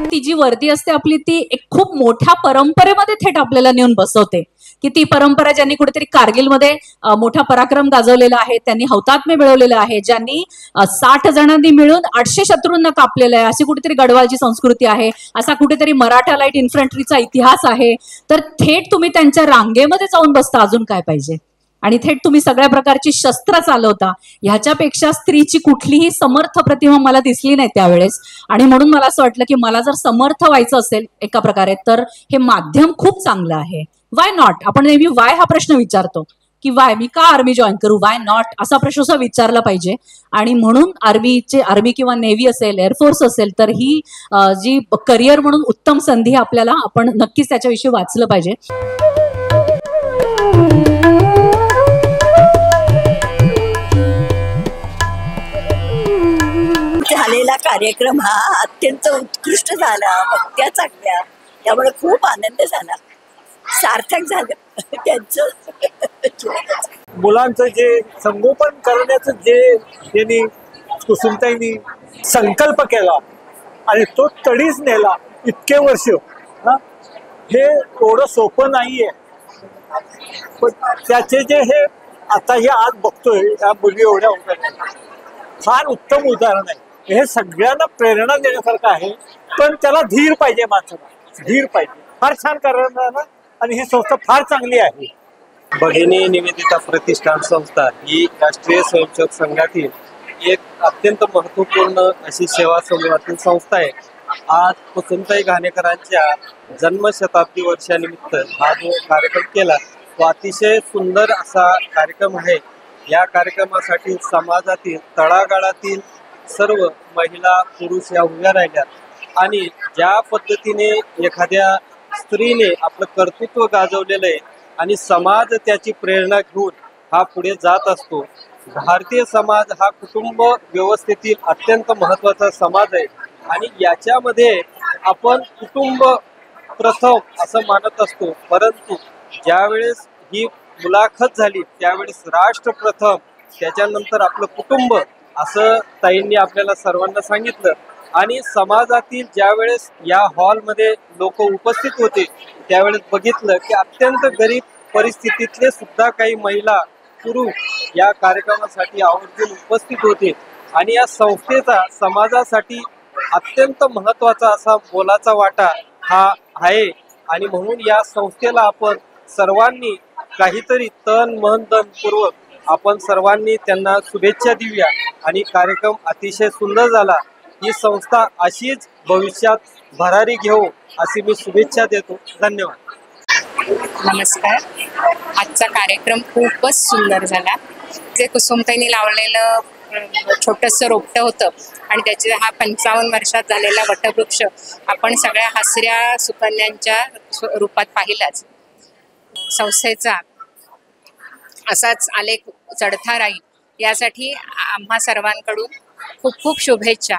ती जी वर्दी असते आपली ती एक खूप मोठ्या परंपरेमध्ये थेट आपल्याला नेऊन बसवते की ती परंपरा ज्यांनी कुठेतरी कारगिलमध्ये मोठा पराक्रम गाजवलेला आहे, त्यांनी हौतात्म्य मिळवलेलं आहे, ज्यांनी 60 जणांनी मिळून 800 शत्रूंना कापलेलं आहे, अशी कुठेतरी गढवालची संस्कृती आहे, असा कुठेतरी मराठा लाईट इन्फंट्रीचा इतिहास आहे. तर थेट तुम्ही त्यांच्या रांगेमध्ये जाऊन बसता, अजून काय पाहिजे? आणि थेट तुम्ही सगळ्या प्रकारची शस्त्र चालवता. ह्याच्यापेक्षा स्त्रीची कुठलीही समर्थ प्रतिमा मला दिसली नाही त्यावेळेस. आणि म्हणून मला असं वाटलं की मला जर समर्थ व्हायचं असेल एका प्रकारे तर हे माध्यम खूप चांगलं आहे. Why not? आपण नेहमी वाय हा प्रश्न विचारतो की वाय, मी का आर्मी जॉईन करू, वाय नॉट असा प्रश्न विचारला पाहिजे. आणि म्हणून आर्मी किंवा नेव्ही असेल, एअरफोर्स असेल तर ही जी करिअर म्हणून उत्तम संधी आपल्याला, आपण नक्कीच त्याच्याविषयी वाचलं पाहिजे. झालेला कार्यक्रम हा अत्यंत उत्कृष्ट झाला, भक्त्या चांगल्या, त्यामुळे खूप आनंद झाला, सार्थक झालं त्यांचं. मुलांचं जे संगोपन करण्याचं जे त्यांनी कुसुमताईंनी संकल्प केला आणि तो तडीच नेला इतके वर्ष, हे एवढं सोपं नाहीये. पण त्याचे जे हे आता हे आज बघतोय या मुली एवढ्या होत्या, फार उत्तम उदाहरण आहे. हे सगळ्यांना प्रेरणा देण्यासारखं आहे. पण त्याला धीर पाहिजे, माणसाला धीर पाहिजे. फार छान करणार आणि ही संस्था फार चांगली आहे. भगिनी निवेदिता प्रतिष्ठान संस्था ही राष्ट्रीय स्वयंसेवक संघातील एक अत्यंत महत्वपूर्ण अशी सेवा समूहातील संस्था आहे. आज कुसुमताई घाणेकरांच्या जन्मशताब्दी वर्षानिमित्त हा जो कार्यक्रम केला तो अतिशय सुंदर असा कार्यक्रम आहे. या कार्यक्रमासाठी समाजातील तळागाळातील सर्व महिला पुरुष या उभ्या राहिल्यात आणि ज्या पद्धतीने एखाद्या स्त्रीने आपलं कर्तृत्व गाजवलेलं आहे आणि समाज त्याची प्रेरणा घेऊन हा पुढे जात असतो. भारतीय समाज हा कुटुंब व्यवस्थेतील अत्यंत महत्त्वाचा समाज आहे आणि याच्यामध्ये आपण कुटुंब प्रथम असं मानत असतो. परंतु ज्यावेळेस ही मुलाखत झाली त्यावेळेस राष्ट्र प्रथम, त्याच्यानंतर आपलं कुटुंब असं ताईंनी आपल्याला सर्वांना सांगितलं. आणि समाजातील ज्यावेळेस या हॉलमध्ये लोक उपस्थित होते त्यावेळेस बघितलं की अत्यंत गरीब परिस्थितीतले सुद्धा काही महिला पुरुष या कार्यक्रमासाठी आवर्जून उपस्थित होते आणि या संस्थेचा समाजासाठी अत्यंत महत्वाचा असा मोलाचा वाटा हा आहे आणि म्हणून या संस्थेला आपण सर्वांनी काहीतरी तन मन धन पूर्वक आपण सर्वांनी त्यांना शुभेच्छा देऊया आणि कार्यक्रम अतिशय सुंदर झाला. ही संस्था अशीच भविष्यात भरारी घेऊ अशी मी शुभेच्छा देतो. धन्यवाद. नमस्कार. आजचा कार्यक्रम खूपच सुंदर झाला. जे कुसुमताईंनी लावलेलं छोटंसं रोपटं होतं आणि त्याचे हा 55 वर्षात झालेला वटवृक्ष आपण सगळ्या हसऱ्या सुकन्यांच्या रूपात पाहिलाच. संस्थेचा असाच आलेख चढता राहील यासाठी आम्हा सर्वांकडून खूप खूप शुभेच्छा.